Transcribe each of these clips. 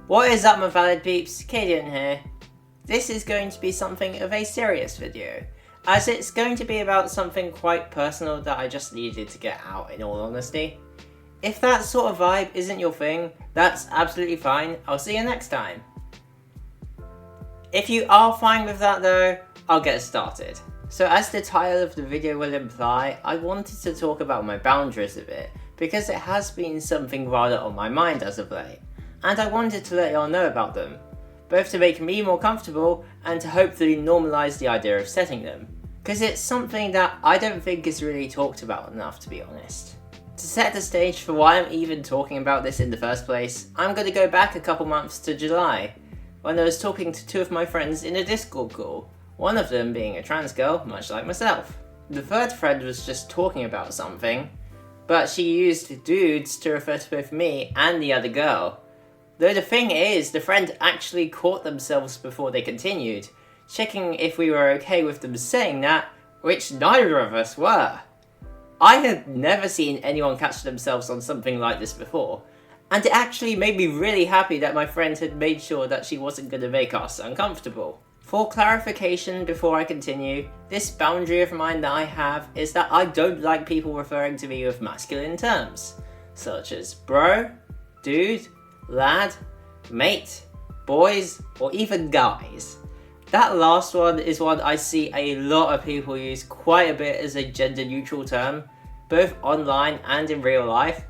What is up my valid peeps, Kadian here. This is going to be something of a serious video, as it's going to be about something quite personal that I just needed to get out in all honesty. If that sort of vibe isn't your thing, that's absolutely fine, I'll see you next time. If you are fine with that though, I'll get started. So as the title of the video will imply, I wanted to talk about my boundaries a bit, because it has been something rather on my mind as of late. And I wanted to let y'all know about them, both to make me more comfortable and to hopefully normalise the idea of setting them, because it's something that I don't think is really talked about enough, to be honest. To set the stage for why I'm even talking about this in the first place, I'm going to go back a couple months to July, when I was talking to two of my friends in a Discord call, one of them being a trans girl, much like myself. The third friend was just talking about something, but she used dudes to refer to both me and the other girl. Though the thing is, the friend actually caught themselves before they continued, checking if we were okay with them saying that, which neither of us were. I had never seen anyone catch themselves on something like this before, and it actually made me really happy that my friend had made sure that she wasn't going to make us uncomfortable. For clarification before I continue, this boundary of mine that I have is that I don't like people referring to me with masculine terms, such as bro, dude, lad, mate, boys, or even guys. That last one is one I see a lot of people use quite a bit as a gender neutral term, both online and in real life,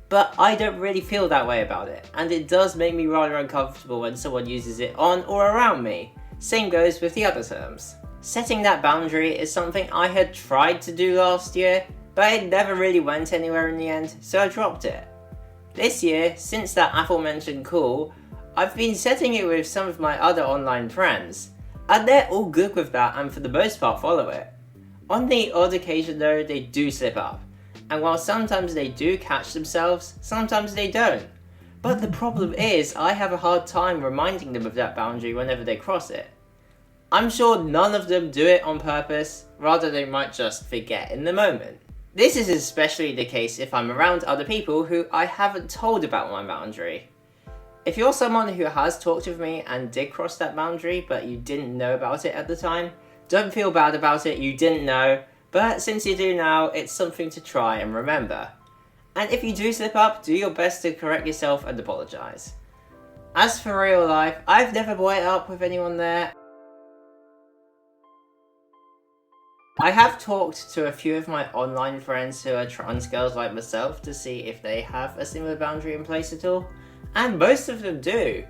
but I don't really feel that way about it, and it does make me rather uncomfortable when someone uses it on or around me. Same goes with the other terms. Setting that boundary is something I had tried to do last year, but it never really went anywhere in the end, so I dropped it. This year, since that aforementioned call, I've been setting it with some of my other online friends, and they're all good with that and for the most part follow it. On the odd occasion though, they do slip up, and while sometimes they do catch themselves, sometimes they don't. But the problem is, I have a hard time reminding them of that boundary whenever they cross it. I'm sure none of them do it on purpose, rather they might just forget in the moment. This is especially the case if I'm around other people who I haven't told about my boundary. If you're someone who has talked with me and did cross that boundary but you didn't know about it at the time, don't feel bad about it, you didn't know, but since you do now, it's something to try and remember. And if you do slip up, do your best to correct yourself and apologise. As for real life, I've never brought it up with anyone there. I have talked to a few of my online friends who are trans girls like myself to see if they have a similar boundary in place at all, and most of them do.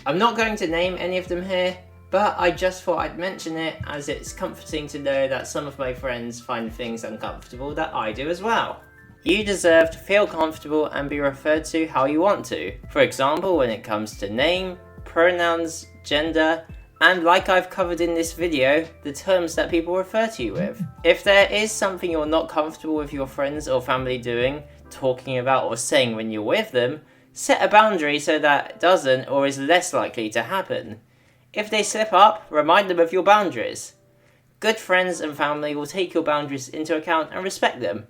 I'm not going to name any of them here, but I just thought I'd mention it as it's comforting to know that some of my friends find things uncomfortable that I do as well. You deserve to feel comfortable and be referred to how you want to. For example, when it comes to name, pronouns, gender, and like I've covered in this video, the terms that people refer to you with. If there is something you're not comfortable with your friends or family doing, talking about or saying when you're with them, set a boundary so that it doesn't or is less likely to happen. If they slip up, remind them of your boundaries. Good friends and family will take your boundaries into account and respect them.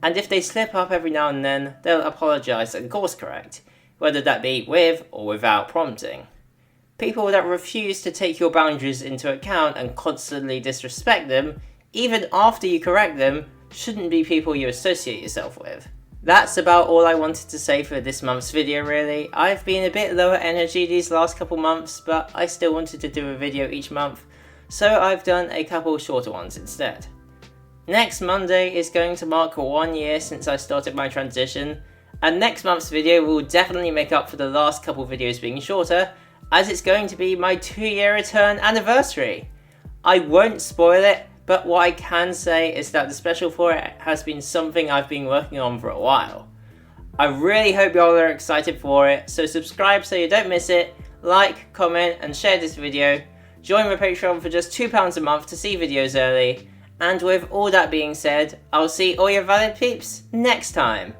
And if they slip up every now and then, they'll apologise and course correct, whether that be with or without prompting. People that refuse to take your boundaries into account and constantly disrespect them, even after you correct them, shouldn't be people you associate yourself with. That's about all I wanted to say for this month's video really. I've been a bit lower energy these last couple months, but I still wanted to do a video each month, so I've done a couple shorter ones instead. Next Monday is going to mark 1 year since I started my transition, and next month's video will definitely make up for the last couple videos being shorter, as it's going to be my 2-year return anniversary. I won't spoil it, but what I can say is that the special for it has been something I've been working on for a while. I really hope y'all are excited for it, so subscribe so you don't miss it, like, comment and share this video, join my Patreon for just £2 a month to see videos early, and with all that being said, I'll see all your valid peeps next time.